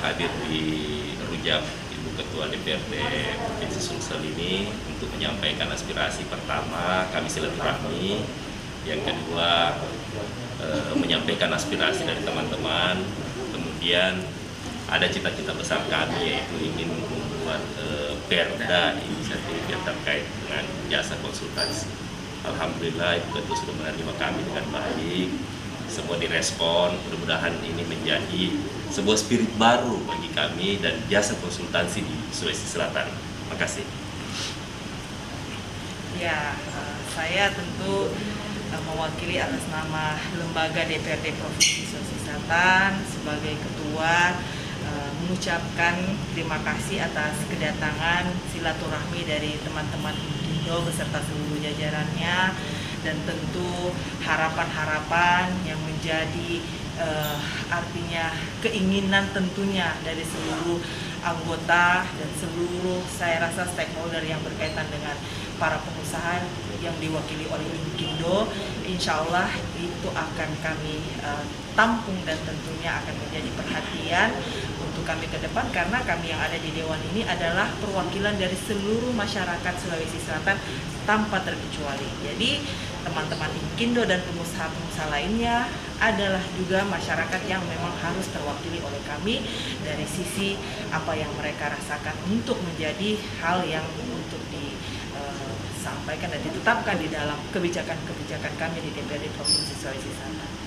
hadir di Rujak Ibu Ketua DPRD Provinsi Sulsel ini untuk menyampaikan aspirasi. Pertama, kami silaturahmi. Yang kedua, menyampaikan aspirasi dari teman-teman. Kemudian ada cita-cita besar kami, yaitu ingin membuat perda inisiatif yang terkait dengan jasa konsultasi. Alhamdulillah Ibu Ketua sudah menerima kami dengan baik, semua direspon. Mudah-mudahan ini menjadi sebuah spirit baru bagi kami dan jasa konsultasi di Sulawesi Selatan. Terima kasih. Ya, saya tentu mewakili atas nama Lembaga DPRD Provinsi Sulawesi Selatan sebagai ketua mengucapkan terima kasih atas kedatangan silaturahmi dari teman-teman Indo beserta seluruh jajarannya, dan tentu harapan-harapan yang menjadi artinya keinginan tentunya dari seluruh anggota dan seluruh saya rasa stakeholder yang berkaitan dengan para pengusaha yang diwakili oleh Inkindo. Insya Allah itu akan kami tampung dan tentunya akan menjadi perhatian untuk kami ke depan, karena kami yang ada di Dewan ini adalah perwakilan dari seluruh masyarakat Sulawesi Selatan tanpa terkecuali. Jadi teman-teman Inkindo dan pengusaha-pengusaha lainnya adalah juga masyarakat yang memang harus terwakili oleh kami dari sisi apa yang mereka rasakan untuk menjadi hal yang untuk disampaikan dan ditetapkan di dalam kebijakan-kebijakan kami di DPRD Provinsi Sulawesi Selatan.